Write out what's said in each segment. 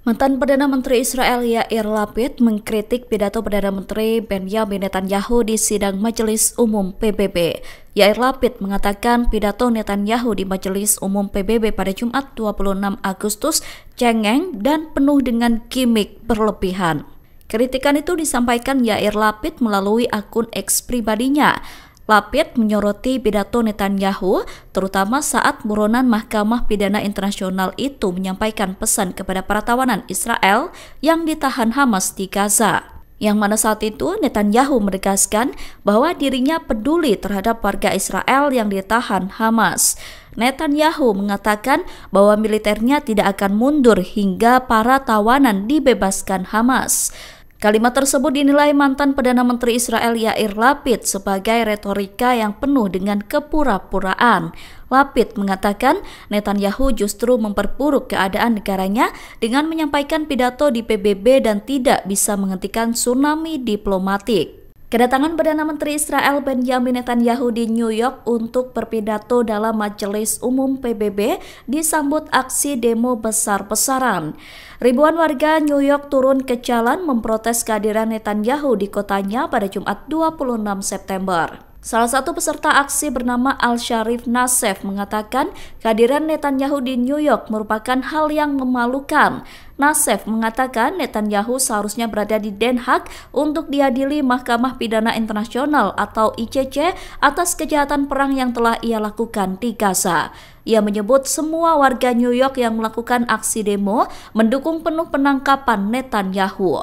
Mantan Perdana Menteri Israel Yair Lapid mengkritik pidato Perdana Menteri Benjamin Netanyahu di sidang Majelis Umum PBB. Yair Lapid mengatakan pidato Netanyahu di Majelis Umum PBB pada Jumat 26 Agustus cengeng dan penuh dengan gimik berlebihan. Kritikan itu disampaikan Yair Lapid melalui akun X pribadinya. Lapid menyoroti pidato Netanyahu, terutama saat buronan Mahkamah Pidana Internasional itu menyampaikan pesan kepada para tawanan Israel yang ditahan Hamas di Gaza. Yang mana saat itu Netanyahu menegaskan bahwa dirinya peduli terhadap warga Israel yang ditahan Hamas. Netanyahu mengatakan bahwa militernya tidak akan mundur hingga para tawanan dibebaskan Hamas. Kalimat tersebut dinilai mantan Perdana Menteri Israel Yair Lapid sebagai retorika yang penuh dengan kepura-puraan. Lapid mengatakan Netanyahu justru memperburuk keadaan negaranya dengan menyampaikan pidato di PBB dan tidak bisa menghentikan tsunami diplomatik. Kedatangan Perdana Menteri Israel Benjamin Netanyahu di New York untuk berpidato dalam Majelis Umum PBB disambut aksi demo besar-besaran. Ribuan warga New York turun ke jalan memprotes kehadiran Netanyahu di kotanya pada Jumat 26 September. Salah satu peserta aksi bernama Al-Sharif Nassef mengatakan kehadiran Netanyahu di New York merupakan hal yang memalukan. Nassef mengatakan Netanyahu seharusnya berada di Den Haag untuk diadili Mahkamah Pidana Internasional atau ICC atas kejahatan perang yang telah ia lakukan di Gaza. Ia menyebut semua warga New York yang melakukan aksi demo mendukung penuh penangkapan Netanyahu.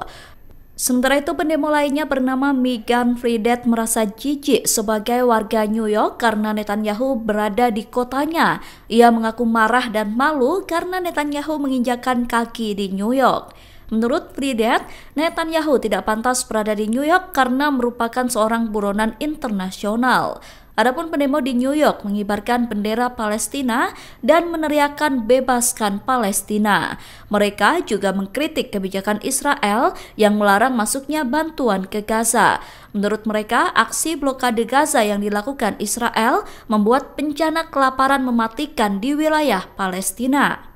Sementara itu, pendemo lainnya bernama Megan Fridet merasa jijik sebagai warga New York karena Netanyahu berada di kotanya. Ia mengaku marah dan malu karena Netanyahu menginjakkan kaki di New York. Menurut Fridet, Netanyahu tidak pantas berada di New York karena merupakan seorang buronan internasional. Adapun pendemo di New York mengibarkan bendera Palestina dan meneriakkan bebaskan Palestina. Mereka juga mengkritik kebijakan Israel yang melarang masuknya bantuan ke Gaza. Menurut mereka, aksi blokade Gaza yang dilakukan Israel membuat bencana kelaparan mematikan di wilayah Palestina.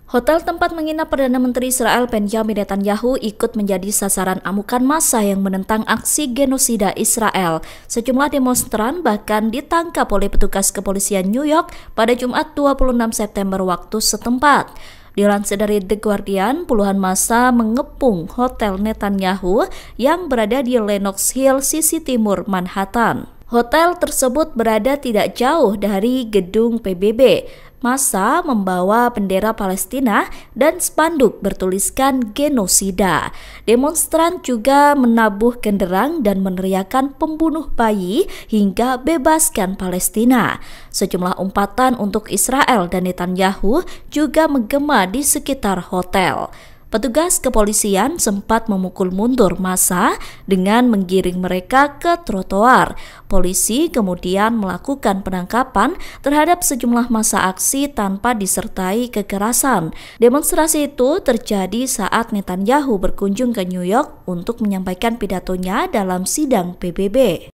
Hotel tempat menginap Perdana Menteri Israel Benjamin Netanyahu ikut menjadi sasaran amukan massa yang menentang aksi genosida Israel. Sejumlah demonstran bahkan ditangkap oleh petugas kepolisian New York pada Jumat 26 September waktu setempat. Dilansir dari The Guardian, puluhan massa mengepung Hotel Netanyahu yang berada di Lenox Hill, sisi timur Manhattan. Hotel tersebut berada tidak jauh dari gedung PBB. Massa membawa bendera Palestina dan spanduk bertuliskan genosida. Demonstran juga menabuh genderang dan meneriakkan pembunuh bayi hingga bebaskan Palestina. Sejumlah umpatan untuk Israel dan Netanyahu juga menggema di sekitar hotel. Petugas kepolisian sempat memukul mundur massa dengan menggiring mereka ke trotoar. Polisi kemudian melakukan penangkapan terhadap sejumlah massa aksi tanpa disertai kekerasan. Demonstrasi itu terjadi saat Netanyahu berkunjung ke New York untuk menyampaikan pidatonya dalam sidang PBB.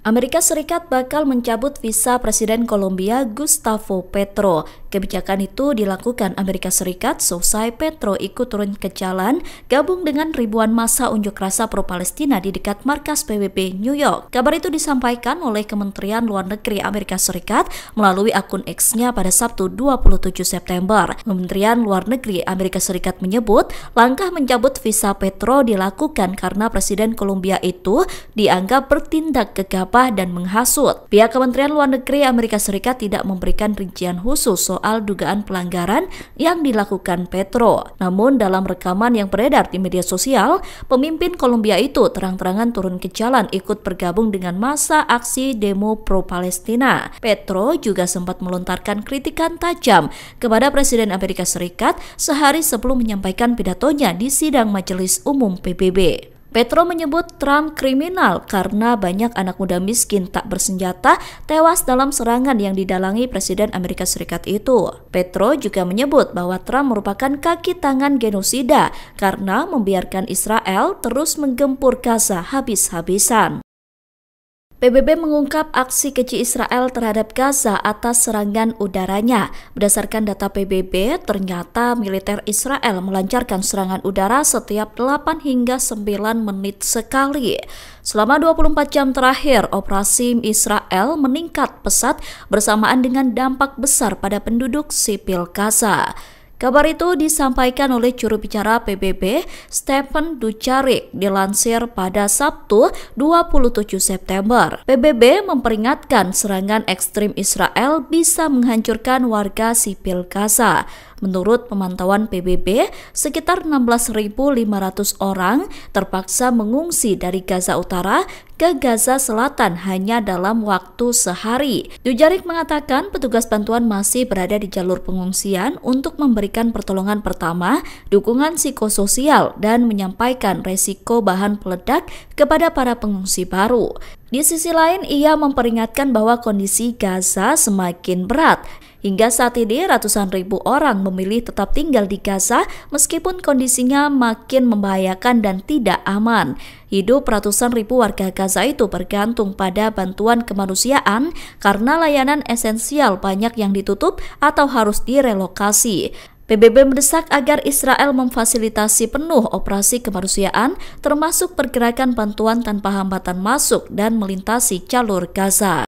Amerika Serikat bakal mencabut visa Presiden Kolombia Gustavo Petro. Kebijakan itu dilakukan Amerika Serikat seusai Petro ikut turun ke jalan gabung dengan ribuan massa unjuk rasa pro-Palestina di dekat markas PBB New York. Kabar itu disampaikan oleh Kementerian Luar Negeri Amerika Serikat melalui akun X-nya pada Sabtu 27 September. Kementerian Luar Negeri Amerika Serikat menyebut langkah mencabut visa Petro dilakukan karena Presiden Kolombia itu dianggap bertindak gegabah dan menghasut. Pihak Kementerian Luar Negeri Amerika Serikat tidak memberikan rincian khusus soal dugaan pelanggaran yang dilakukan Petro. Namun dalam rekaman yang beredar di media sosial, pemimpin Kolombia itu terang-terangan turun ke jalan ikut bergabung dengan massa aksi demo pro-Palestina. Petro juga sempat melontarkan kritikan tajam kepada Presiden Amerika Serikat sehari sebelum menyampaikan pidatonya di sidang Majelis Umum PBB. Petro menyebut Trump kriminal karena banyak anak muda miskin tak bersenjata tewas dalam serangan yang didalangi Presiden Amerika Serikat itu. Petro juga menyebut bahwa Trump merupakan kaki tangan genosida karena membiarkan Israel terus menggempur Gaza habis-habisan. PBB mengungkap aksi keji Israel terhadap Gaza atas serangan udaranya. Berdasarkan data PBB, ternyata militer Israel melancarkan serangan udara setiap 8 hingga 9 menit sekali. Selama 24 jam terakhir, operasi Israel meningkat pesat bersamaan dengan dampak besar pada penduduk sipil Gaza. Kabar itu disampaikan oleh juru bicara PBB, Stephen Dujarric, dilansir pada Sabtu 27 September. PBB memperingatkan serangan ekstrim Israel bisa menghancurkan warga sipil Gaza. Menurut pemantauan PBB, sekitar 16.500 orang terpaksa mengungsi dari Gaza Utara ke Gaza Selatan hanya dalam waktu sehari. Dujarric mengatakan petugas bantuan masih berada di jalur pengungsian untuk memberikan pertolongan pertama, dukungan psikososial, dan menyampaikan resiko bahan peledak kepada para pengungsi baru. Di sisi lain, ia memperingatkan bahwa kondisi Gaza semakin berat. Hingga saat ini, ratusan ribu orang memilih tetap tinggal di Gaza meskipun kondisinya makin membahayakan dan tidak aman. Hidup ratusan ribu warga Gaza itu bergantung pada bantuan kemanusiaan karena layanan esensial banyak yang ditutup atau harus direlokasi. PBB mendesak agar Israel memfasilitasi penuh operasi kemanusiaan, termasuk pergerakan bantuan tanpa hambatan masuk dan melintasi jalur Gaza.